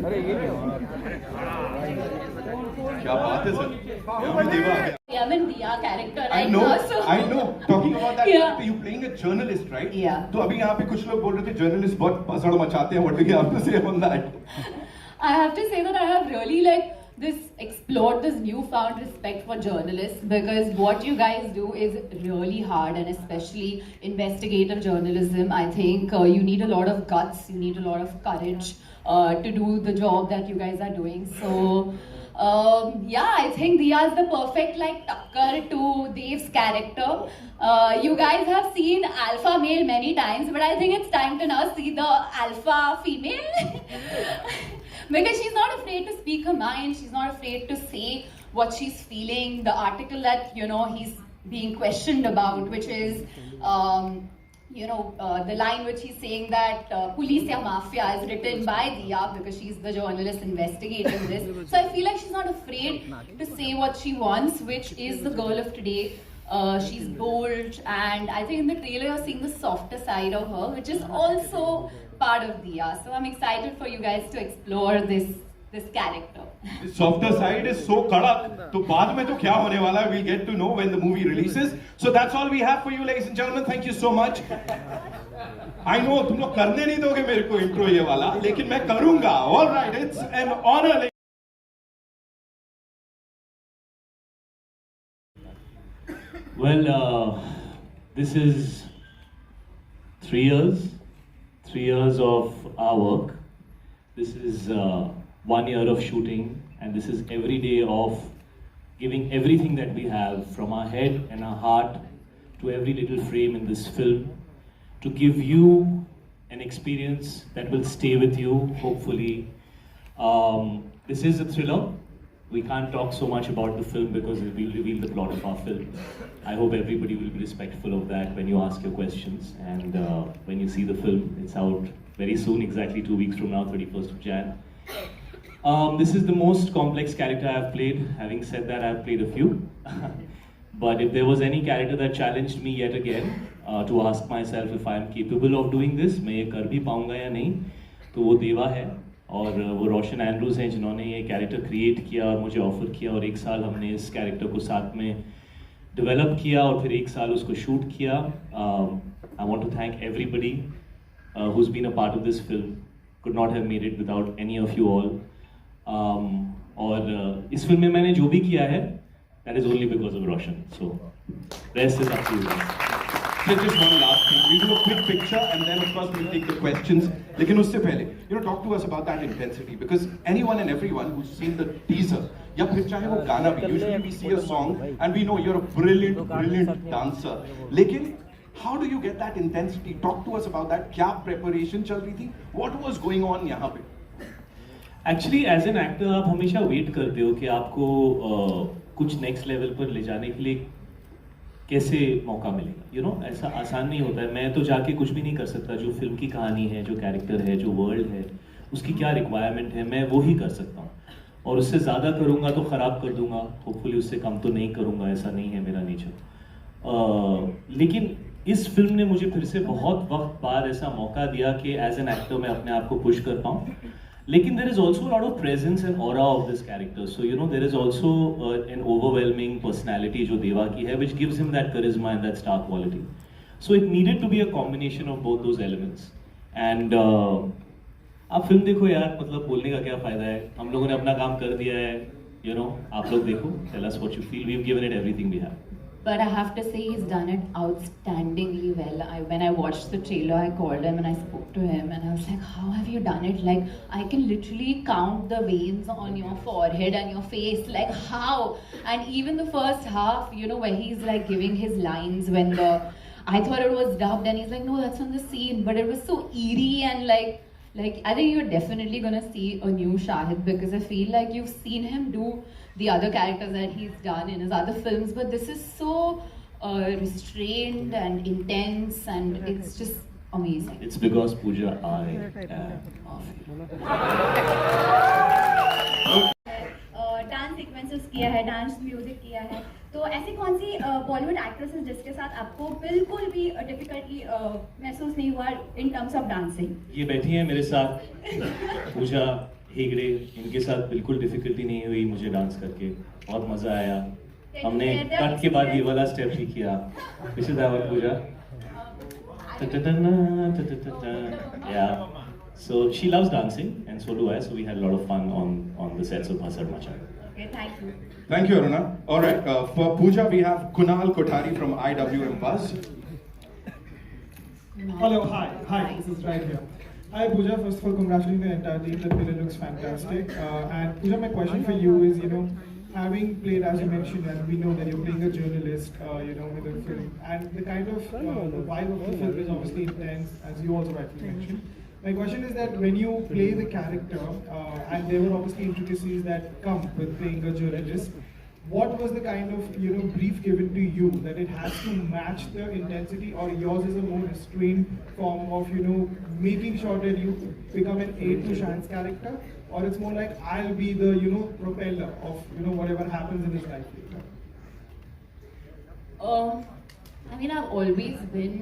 अरे ये क्या बात है सर, यहाँ पे देवा आ गया. I'm in Diya character I right know, now, so I know. Talking about that, Yeah. you playing a journalist, right? Yeah. तो अभी यहाँ पे कुछ लोग बोल रहे थे journalist बहुत भसड़ मचाते हैं. What do you have to say on that? I have to say that I have really explored this newfound respect for journalists, because what you guys do is really hard, and especially investigative journalism. I think you need a lot of guts, you need a lot of courage to do the job that you guys are doing. So yeah, I think Diya is the perfect takkar to Dev's character. You guys have seen alpha male many times, but I think it's time to now see the alpha female. Because she's not afraid to speak her mind, she's not afraid to say what she's feeling. The article that he's being questioned about, which is the line which he's saying that police ya mafia is written by Diya, because she's the journalist investigating this. So I feel like she's not afraid to say what she wants, which is the girl of today. She's bold, and I think in the trailer you're seeing the softer side of her, which is also part of Diya. So I'm excited for you guys to explore this character. The softer side is so kadak. तो बाद में तो क्या होने वाला है? We'll get to know when the movie releases. So that's all we have for you, ladies and gentlemen. Thank you so much. I know तुम लोग करने नहीं दोगे मेरे को intro ये वाला, लेकिन मैं करूँगा. All right, it's an honor. Well, this is 3 years of our work. This is 1 year of shooting, and this is every day of giving everything that we have, from our head and our heart to every little frame in this film, to give you an experience that will stay with you, hopefully. This is a thriller. We can't talk so much about the film because it will reveal the plot of our film. I hope everybody will be respectful of that when you ask your questions, and when you see the film. It's out very soon, exactly 2 weeks from now, 31st of Jan. This is the most complex character I've played. Having said that, I've played a few. But if there was any character that challenged me yet again to ask myself if I'm capable of doing this, मैं ये कर भी पाऊंगा या नहीं, तो वो देवा है. और वो रोशन एंड्रूज हैं जिन्होंने ये कैरेक्टर क्रिएट किया और मुझे ऑफ़र किया, और 1 साल हमने इस कैरेक्टर को साथ में डेवलप किया और फिर 1 साल उसको शूट किया. I want to thank everybody who's been a part of this film. Could not have made it without any of you all. और इस फिल्म में मैंने जो भी किया है, that is only because of Roshan. So rest is up to you guys. Just one last thing. We'll do a quick picture and then of course we'll take the questions. लेकिन उससे पहले, talk to us about that intensity, because anyone and everyone who's seen the teaser, या फिर चाहे वो गाना भी, usually we see a song and we know you're a brilliant dancer. लेकिन how do you get that intensity? Talk to us about that. क्या preparation चल रही थी? What was going on यहाँ पे? Actually, as an actor, आप हमेशा wait करते हो कि आपको कुछ नेक्स्ट लेवल पर ले जाने के लिए कैसे मौका मिलेगा. ऐसा आसान नहीं होता है. मैं तो जाके कुछ भी नहीं कर सकता. जो फिल्म की कहानी है, जो कैरेक्टर है, जो वर्ल्ड है, उसकी क्या रिक्वायरमेंट है, मैं वो ही कर सकता हूँ. और उससे ज़्यादा करूँगा तो ख़राब कर दूँगा. होपफुली उससे कम तो नहीं करूँगा. ऐसा नहीं है मेरा नेचर. लेकिन इस फिल्म ने मुझे फिर से बहुत वक्त बाद ऐसा मौका दिया कि एज एन एक्टर मैं अपने आप को पुश कर पाऊँ. लेकिन there is also a lot of presence and aura of this character. So there is also an overwhelming personality जो देवा की है, which gives him that charisma and that star quality. So it needed to be a combination of both those elements. And आप film देखो यार, मतलब बोलने का क्या फायदा है. हम लोगों ने अपना काम कर दिया है. आप लोग देखो. Tell us what you feel. We've given it everything we have. But I have to say he's done it outstandingly well. When I watched the trailer, I called him and I spoke to him and I was like, how have you done it? Like, I can literally count the veins on your forehead and your face. Like, how? And even the first half, where he's like giving his lines I thought it was dubbed and he's like, no, that's on the scene. But it was so eerie and like I think you're definitely gonna see a new Shahid, because I feel like you've seen him do the other characters that he's done in his other films, but this is so restrained and intense, and it's just amazing. It's because Pooja, I am dance sequences किया है, dance music किया है, तो ऐसी कौन सी Bollywood actresses जिसके साथ आपको बिल्कुल भी डिफिकल्टी महसूस नहीं हुआ इन टर्म्स ऑफ डांसिंग? ये बैठी हैं मेरे साथ पूजा हेगड़े, इनके साथ बिल्कुल डिफिकल्टी नहीं हुई मुझे डांस करके, बहुत मज़ा आया। हमने कट के बाद ये वाला स्टेप ही किया। Which is our Pooja? Yeah. So she loves dancing and so do I. So we had a lot of fun on the sets of Bhasad Macha. Okay, thank you. Thank you, Aruna. All right, for Pooja, we have Kunal Kothari from IWM Buzz. Hello, hi, this is right here. Hi Pooja, first of all, congratulating the entire team. The trailer looks fantastic. And Pooja, my question for you is, having played, as you mentioned, and we know that you're playing a journalist, with a film, and the kind of the vibe of the film is obviously intense, as you also rightly mentioned. My question is that when you play the character, and there were obviously intricacies that come with playing a journalist, what was the kind of brief given to you that it has to match the intensity, or yours is a more restrained form of making sure that you become an aid to Shahan's character, or it's more like I'll be the propeller of whatever happens in his life later? I mean, I've always been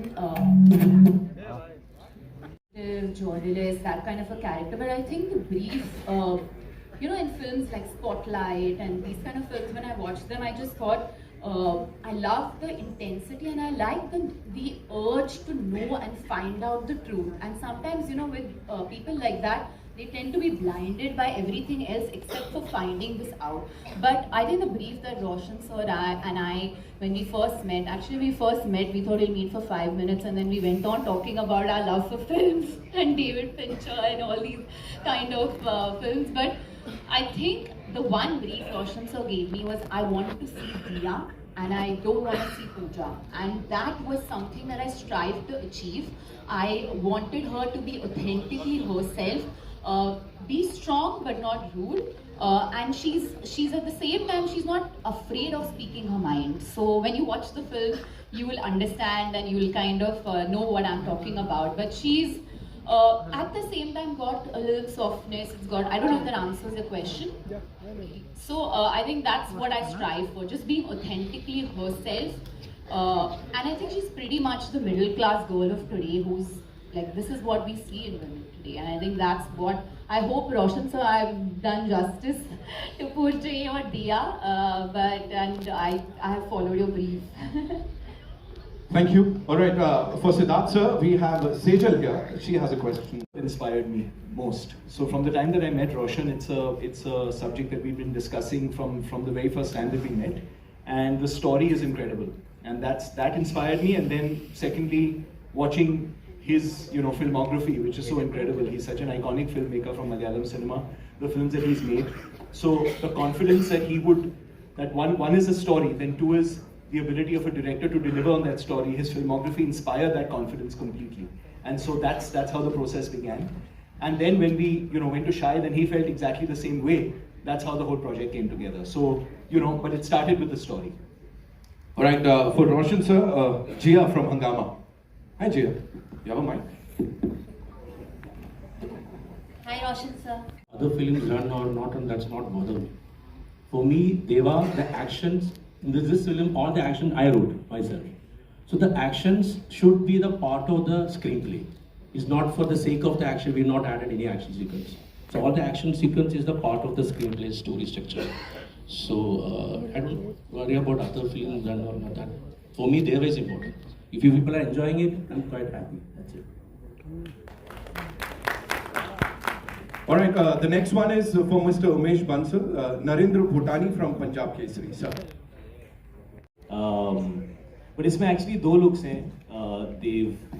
journalist, that kind of a character, but I think the brief, in films like Spotlight and these kind of films, when I watched them, I just thought, I love the intensity and I like the urge to know and find out the truth. And sometimes, with people like that, they tend to be blinded by everything else except for finding this out. But I think the brief that Roshan sir and I, when we first met, we thought we'll meet for 5 minutes, and then we went on talking about our love for films and David Fincher and all these kind of films. But I think the one brief Roshan sir gave me was, I wanted to see Diya and I don't want to see Pooja. And that was something that I strived to achieve. I wanted her to be authentically herself, be strong but not rude. And she's at the same time, she's not afraid of speaking her mind. So when you watch the film, you will understand and you will kind of know what I'm talking about. But she's at the same time got a little softness. It's got, I don't know if that answers your question. So I think that's what I strive for, just being authentically herself. And I think she's pretty much the middle class girl of today, who's like, this is what we see in women today. And I think that's what I hope, Roshan sir, I've done justice to portray or Diya, and I have followed your brief. Thank you. All right, for Siddharth sir, we have Sejal here. She has a question. Inspired me most. So from the time that I met Roshan, it's a subject that we've been discussing from the very first time that we met, and the story is incredible, and that inspired me. And then secondly, watching his filmography, which is so incredible. He's such an iconic filmmaker from Malayalam cinema. The films that he's made. So the confidence that that one is a story, then two is the ability of a director to deliver on that story. His filmography inspired that confidence completely. And so that's how the process began. And then when we went to Shai, then he felt exactly the same way. That's how the whole project came together. So, but it started with the story. All right, for Roshan sir, Jia from Hungama. Hi Jia, you have a mic? Hi Roshan sir. Other films run or not run, that's not bother me. For me, Deva, the actions, in this film, all the action I wrote myself. So the actions should be the part of the screenplay. It's not for the sake of the action, we've not added any action sequence. So all the action sequence is the part of the screenplay story structure. So I don't worry about other films and all that. For me, Deva is important. If you people are enjoying it, I'm quite happy. That's it. All right, the next one is for Mr. Umesh Bansal, Narendra Bhutani from Punjab Kesari, sir. But इसमें actually दो looks हैं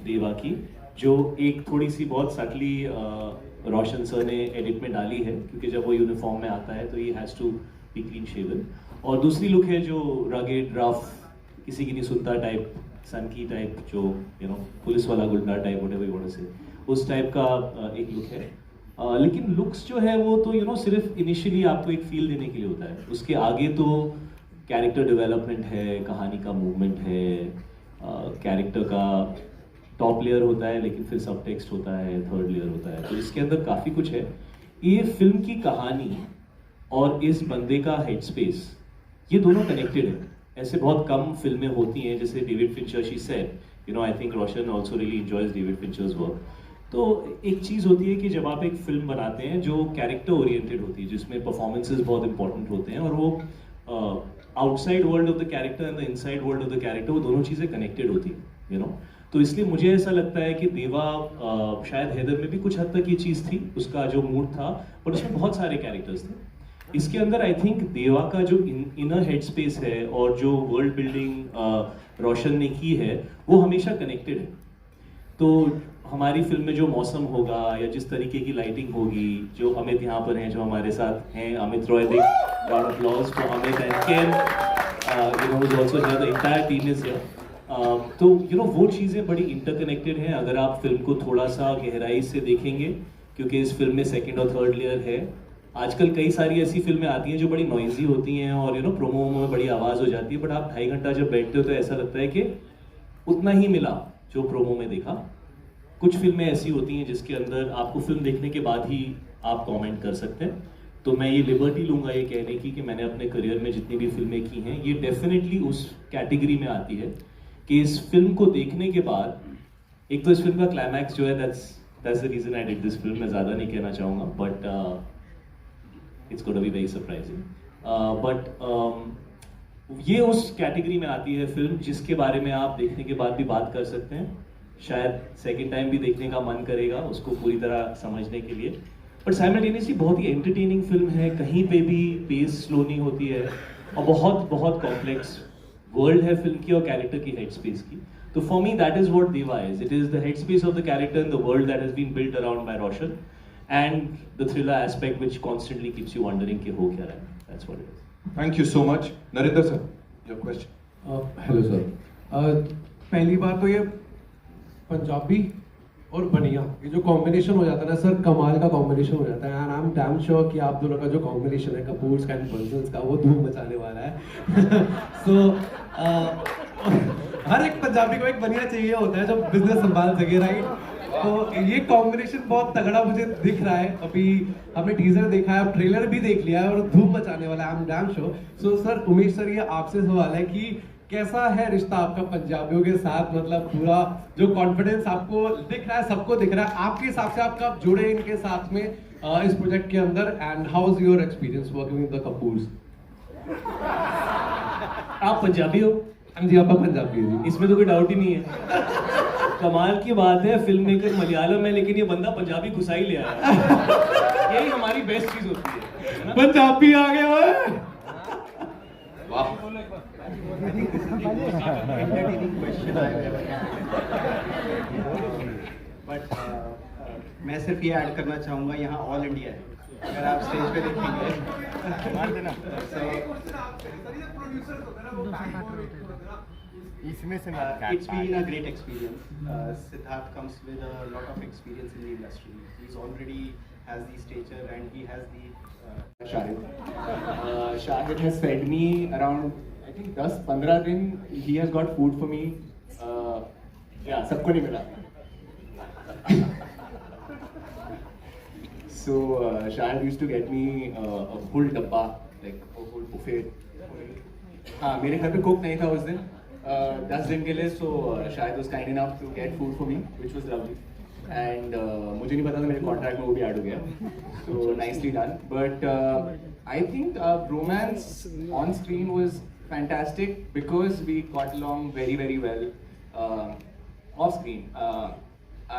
देवा की, जो एक थोड़ी सी बहुत subtly रोशन sir ने एडिट में डाली है, क्योंकि जब वो यूनिफॉर्म में आता है तो he has to be clean shaven, और दूसरी लुक है जो रगेड रफ, किसी की नहीं सुनता टाइप, सनकी टाइप, जो पुलिस वाला गुंडा type, whatever you want to say, उस टाइप का एक लुक है. लेकिन लुक्स जो है वो तो सिर्फ इनिशियली आपको एक फील देने के लिए होता है. उसके आगे तो कैरेक्टर डेवलपमेंट है, कहानी का मूवमेंट है, कैरेक्टर का टॉप लेयर होता है, लेकिन फिर सब टेक्स्ट होता है, थर्ड लेयर होता है, तो इसके अंदर काफ़ी कुछ है. ये फिल्म की कहानी और इस बंदे का हेड स्पेस, ये दोनों कनेक्टेड है. ऐसे बहुत कम फिल्में होती हैं जैसे David Fincher, she said, you know, I think Roshan also really enjoys David Fincher's work. तो एक चीज़ होती है कि जब आप एक फिल्म बनाते हैं जो कैरेक्टर ओरिएंटेड होती है, जिसमें परफॉर्मेंसेस बहुत इंपॉर्टेंट होते हैं और वो outside world of the character and the inside world of the character, वो दोनों चीज़ें कनेक्टेड होती हैं, यू नो। तो इसलिए मुझे ऐसा लगता है कि देवा, शायद हैदर में भी कुछ हद तक ये चीज़ थी, उसका जो मूड था, पर उसमें बहुत सारे कैरेक्टर्स थे। इसके अंदर आई थिंक देवा का जो इनर हेड स्पेस है और जो वर्ल्ड बिल्डिंग रोशन ने की है, वो हमेशा कनेक्टेड है। तो हमारी फिल्म में जो मौसम होगा या जिस तरीके की लाइटिंग होगी, जो अमित यहाँ पर हैं, जो हमारे साथ हैं, अमित रॉय, देख, round of applause for Amit and Ken, you know, is also here, the entire team is here. तो यू नो वो चीज़ें बड़ी इंटरकनेक्टेड हैं अगर आप फिल्म को थोड़ा सा गहराई से देखेंगे, क्योंकि इस फिल्म में सेकंड और थर्ड लेयर है। आजकल कई सारी ऐसी फिल्में आती हैं जो बड़ी नॉइजी होती हैं और यू नो प्रोमो में बड़ी आवाज़ हो जाती है, बट आप 2.5 घंटा जब बैठते हो तो ऐसा लगता है कि उतना ही मिला जो प्रोमो में देखा। कुछ फिल्में ऐसी होती हैं जिसके अंदर आपको फिल्म देखने के बाद ही आप कमेंट कर सकते हैं। तो मैं ये लिबर्टी लूँगा ये कहने की कि मैंने अपने करियर में जितनी भी फिल्में की हैं, ये डेफिनेटली उस कैटेगरी में आती है कि इस फिल्म को देखने के बाद, एक तो इस फिल्म का क्लाइमैक्स जो है, that's the reason I did this film. मैं ज़्यादा नहीं कहना चाहूँगा, but it's gonna be very surprising. But ये उस कैटेगरी में आती है फिल्म जिसके बारे में आप देखने के बाद भी बात कर सकते हैं, शायद सेकेंड टाइम भी देखने का मन करेगा उसको पूरी तरह समझने के लिए। बट साइमल्टेनियसली बहुत ही एंटरटेनिंग फिल्म है, कहीं पे भी पेस स्लो नहीं होती है, और बहुत बहुत कॉम्प्लेक्स वर्ल्ड है फिल्म की और कैरेक्टर की हेड स्पेस की। तो for me that is what Deva is, it is the head space of the character in the world that has been built around by Roshan, and the thriller aspect which constantly keeps you wondering कि हो क्या रहा है. That's what it is. Thank you so much. Narinder sir, your question. Hello sir, पहली बार तो ये पंजाबी और बनिया, ये जो कॉम्बिनेशन हो जाता है ना सर, कमाल का कॉम्बिनेशन हो जाता है। And I am damn sure कि आप दोनों का जो कॉम्बिनेशन है कपूर्स एंड बंसल्स का, वो धूम मचाने वाला है। सो हर एक पंजाबी को एक बनिया चाहिए होता है जो बिजनेस संभाल सके, राइट? तो ये कॉम्बिनेशन बहुत तगड़ा मुझे दिख रहा है। अभी हमने टीजर देखा है, अब ट्रेलर भी देख लिया है और धूम मचाने वाला है, I am damn sure. So sir, Umesh sir, ये आपसे सवाल है कि कैसा है रिश्ता आपका पंजाबियों के साथ? मतलब पूरा जो कॉन्फिडेंस आपको दिख रहा है, सबको दिख रहा है, आपके हिसाब से आप कब जुड़े इनके साथ में इस प्रोजेक्ट के अंदर? And how is your experience working with the Kapoors? आप पंजाबी हो? हाँ जी, आप पंजाबी हो। इसमें तो कोई डाउट ही नहीं है। कमाल की बात है, फिल्म मेकर मलयालम है लेकिन ये बंदा पंजाबी घुसा ही ले आया। यही हमारी बेस्ट चीज होती है ना? पंजाबी आ गया है। वाह। बट मैं सिर्फ ये ऐड करना चाहूँगा, यहाँ ऑल इंडिया है, अगर आप स्टेज पे देखेंगे मार देना। It's been a great experience. Siddharth comes with a lot of experience in the industry. He's already has the stature and he has the Shahid. Shahid has fed me around, I think 10-15 दिन. He has got food for me. Yeah, सबको नहीं मिला. So Shahid used to get me a full डब्बा, like a full buffet. हाँ, मेरे घर पे cook नहीं था उस दिन 10 दिन के लिए, so Shahid was kind enough to get food for me, which was lovely. And मुझे नहीं पता था मेरे कॉन्ट्रैक्ट में वो भी ऐड हो गया, so nicely done. But I think romance on screen was fantastic because we got along very very well off screen.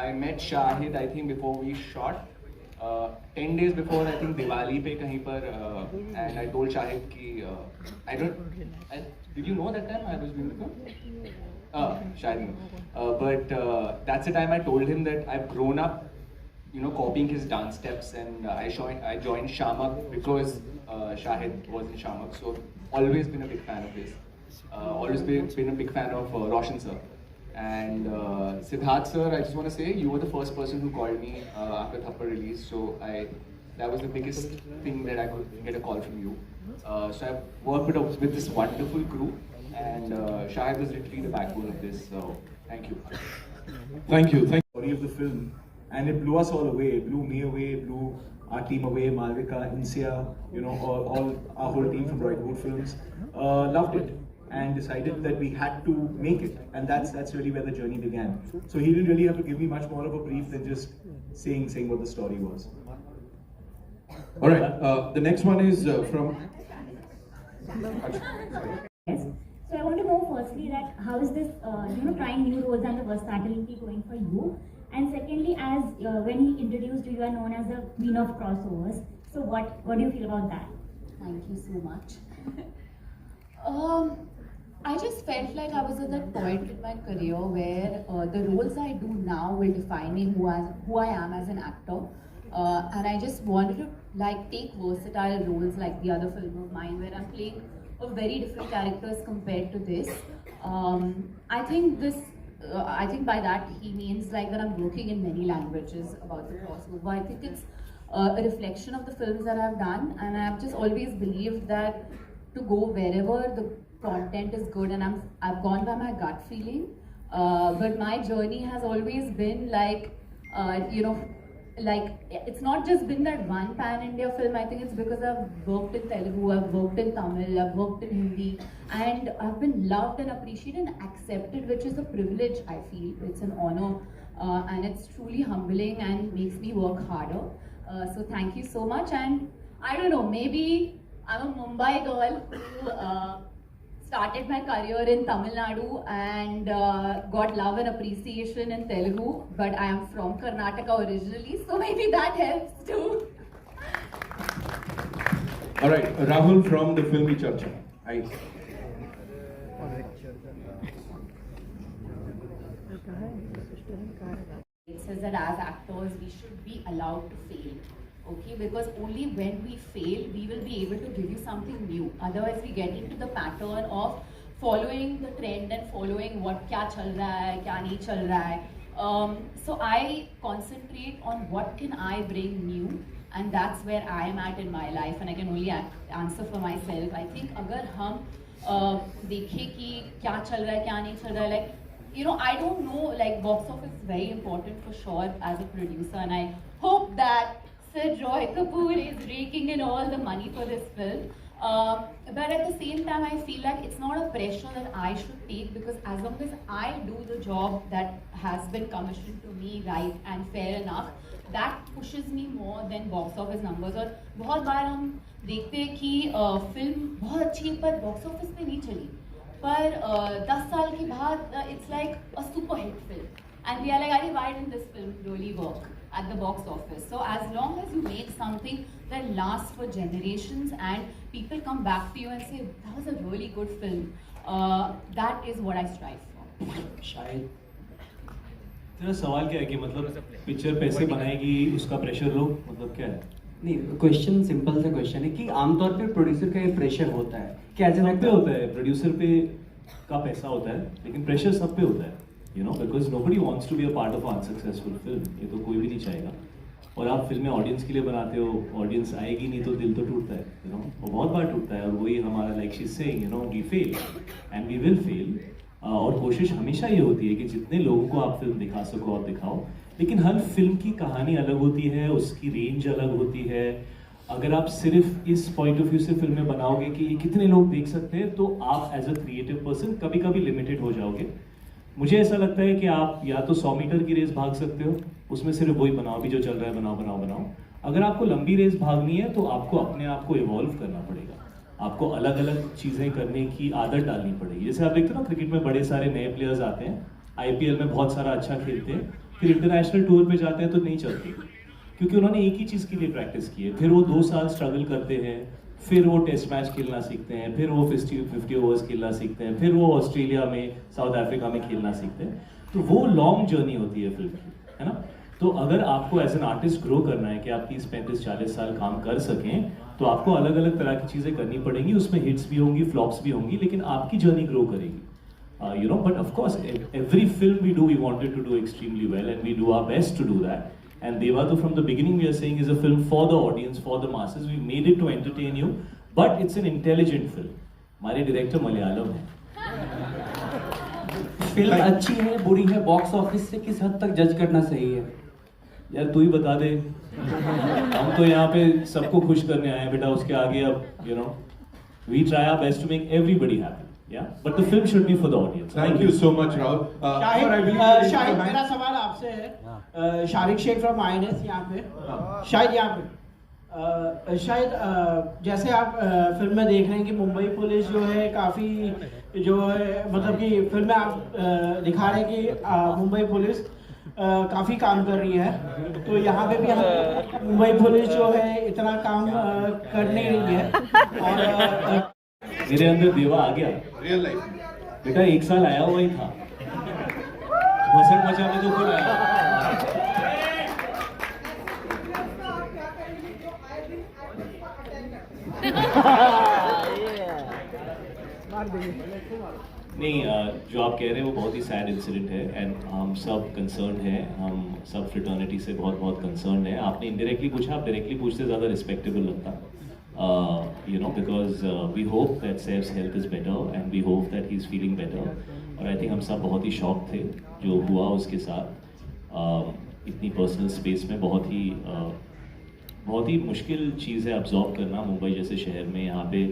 I met Shahid I think before we shot. 10 days before, I think Diwali पे कहीं पर, and I told Shahid कि did you know that time I was doing the film? Shahid knew. But that's the time I told him that I've grown up, you know, copying his dance steps, and I joined Shamak because Shahid was in Shamak. So always been a big fan of his. Always been a big fan of Roshan sir. And Siddharth sir, I just want to say you were the first person who called me after Thappad release, so that was the biggest thing that I could get a call from you. So I've worked with this wonderful crew, and Shahid was literally the backbone of this. So thank you. Thank you. Story of the film, and it blew us all away. It blew me away. It blew our team away. Malvika, Insia, you know, all our whole team from Roywood Films loved it. and decided that we had to make it, and that's really where the journey began. So he didn't really have to give me much more of a brief than just saying what the story was. All right, the next one is from. Yes. So I want to know firstly that how is this, trying new roles and the versatility going for you? And secondly, as when he introduced you, you are known as the queen of crossovers. So what do you feel about that? Thank you so much. I just felt like I was at that point in my career where the roles I do now will define me who I am as an actor. And I just wanted to take versatile roles like the other film of mine where I'm playing of very different characters compared to this. I think by that he means that I'm working in many languages about the crossover. I think it's a reflection of the films that I've done, and I've just always believed that to go wherever the content is good, and I've gone by my gut feeling. But my journey has always been it's not just been that one pan-India film. I think it's because I've worked in Telugu, I've worked in Tamil, I've worked in Hindi, and I've been loved and appreciated and accepted, which is a privilege, I feel. It's an honor, and it's truly humbling and makes me work harder. So thank you so much, and I don't know, maybe I'm a Mumbai girl who started my career in Tamil Nadu and got love and appreciation in Telugu, but I am from Karnataka originally, so maybe that helps too. All right, Rahul from the Filmy Charcha. Hi. It says that as actors, we should be allowed to fail. Okay, because only when we fail, we will be able to give you something new. Otherwise, we get into the pattern of following the trend and following what kya chal raha hai, kya nahi chal raha hai. So I concentrate on what can I bring new, and that's where I am at in my life, and I can only answer for myself. I think agar hum dekhe ki kya chal raha hai, kya nahi chal raha hai, I don't know, box office is very important for sure as a producer, and I hope that Sir Roy Kapoor is raking in all the money for this film. But at the same time, I feel like it's not a pressure that I should take, because as long as I do the job that has been commissioned to me right and fair enough, that pushes me more than box office numbers. और बहुत बार हम देखते हैं कि film बहुत अच्छी है पर बॉक्स ऑफिस पे नहीं चली, पर 10 साल के बाद it's like a super hit film, and we are like, why didn't this film really work at the box office? So as long as you make something that lasts for generations and people come back to you and say that was a really good film, that is what I strive for. शायद तेरा सवाल क्या है कि मतलब picture पैसे बनाएगी उसका प्रेशर लो, मतलब क्या है? नहीं, क्वेश्चन सिंपल सा क्वेश्चन है कि आमतौर पे प्रोड्यूसर का ये प्रेशर होता है कि एज एन एक्टर होता है, प्रोड्यूसर पे का पैसा होता है, लेकिन प्रेशर सब पे होता है, because nobody wants to be a part of an unsuccessful film. ये तो कोई भी नहीं चाहेगा. और आप फिल्में ऑडियंस के लिए बनाते हो, ऑडियंस आएगी नहीं तो दिल तो टूटता है, और बहुत बार टूटता है, और वही हमारा like she's saying, we fail and we will fail. और कोशिश हमेशा ये होती है कि जितने लोगों को आप फिल्म दिखा सको आप दिखाओ, लेकिन हर फिल्म की कहानी अलग होती है, उसकी रेंज अलग होती है. अगर आप सिर्फ इस पॉइंट ऑफ व्यू से फिल्में बनाओगे कि कितने लोग देख सकते हैं, तो आप एज अ क्रिएटिव पर्सन कभी कभी लिमिटेड हो जाओगे. मुझे ऐसा लगता है कि आप या तो 100 मीटर की रेस भाग सकते हो, उसमें सिर्फ वही बनाओ, अभी जो चल रहा है बनाओ. अगर आपको लंबी रेस भागनी है तो आपको अपने आप को इवॉल्व करना पड़ेगा, आपको अलग अलग चीज़ें करने की आदत डालनी पड़ेगी. जैसे आप देखते हो ना, क्रिकेट में बड़े सारे नए प्लेयर्स आते हैं, IPL में बहुत सारा अच्छा खेलते हैं, फिर इंटरनेशनल टूर पे जाते हैं तो नहीं चलती, क्योंकि उन्होंने एक ही चीज़ के लिए प्रैक्टिस की है. फिर वो 2 साल स्ट्रगल करते हैं, फिर वो टेस्ट मैच खेलना सीखते हैं, फिर वो 50 ओवर्स खेलना सीखते हैं, फिर वो ऑस्ट्रेलिया में, साउथ अफ्रीका में खेलना सीखते हैं. तो वो लॉन्ग जर्नी होती है फिल्म की, है ना. तो अगर आपको एज एन आर्टिस्ट ग्रो करना है कि आप 30, 35, 40 साल काम कर सकें, तो आपको अलग अलग तरह की चीज़ें करनी पड़ेंगी. उसमें हिट्स भी होंगी, फ्लॉप्स भी होंगी, लेकिन आपकी जर्नी ग्रो करेगी. But of course, every film we do, we wanted to do extremely well, and we do our best to do that. And Devadu, from the beginning, we are saying is a film for the audience, for the masses. We made it to entertain you, but it's an intelligent film. हमारे director Malayalam है. Film अच्छी है बुरी है, box office से किस हद तक जज करना सही है? यार तू ही बता दे. हम तो यहाँ पे सबको खुश करने आए हैं बेटा, उसके आगे अब we try our best to make everybody happy. Yeah, but the film should be for the audience. Thank you so much, Rahul. Shahid मेरा सवाल आपसे है शारिक शेख फ्रॉम INS यहाँ पे शायद यहाँ पे शायद जैसे आप फिल्म में देख रहे हैं कि मुंबई पुलिस जो है काफ़ी जो है मतलब कि फिल्म में आप दिखा रहे हैं कि मुंबई पुलिस काफ़ी काम कर रही है तो यहाँ पे भी हम मुंबई पुलिस जो है इतना काम कर नहीं रही है और मेरे अंदर देवा आ गया Real life. बेटा 1 साल आया हुआ ही था मचल मचा में तो खुद आया नहीं जो आप कह रहे हैं वो बहुत ही सैड इंसिडेंट है एंड हम सब कंसर्न हैं हम सब फ्रेटर्निटी से बहुत कंसर्न है आपने इनडायरेक्टली पूछा आप डायरेक्टली पूछते ज़्यादा रिस्पेक्टेबल लगता you know because we hope that Saif's health is better and we hope that he's feeling better और I think हम सब बहुत ही शॉक थे जो हुआ उसके साथ इतनी पर्सनल स्पेस में बहुत ही मुश्किल चीज़ है अब्जॉर्ब करना मुंबई जैसे शहर में यहाँ पे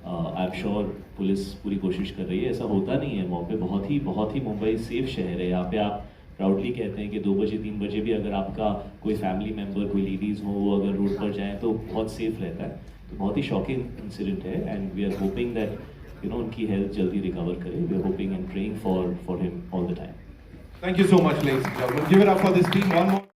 आई एम श्योर पुलिस पूरी कोशिश कर रही है ऐसा होता नहीं है वहाँ पे बहुत ही मुंबई सेफ शहर है यहाँ पे आप प्राउडली कहते हैं कि 2 बजे 3 बजे भी अगर आपका कोई फैमिली मेम्बर कोई लेडीज़ हो वो अगर रोड पर जाएँ तो बहुत सेफ रहता है तो बहुत ही शॉकिंग इंसिडेंट है and we are hoping that you know उनकी हेल्थ जल्दी रिकवर करे we are hoping and praying for him all the time Thank you so much, ladies and gentlemen. Give it up for this team. One more.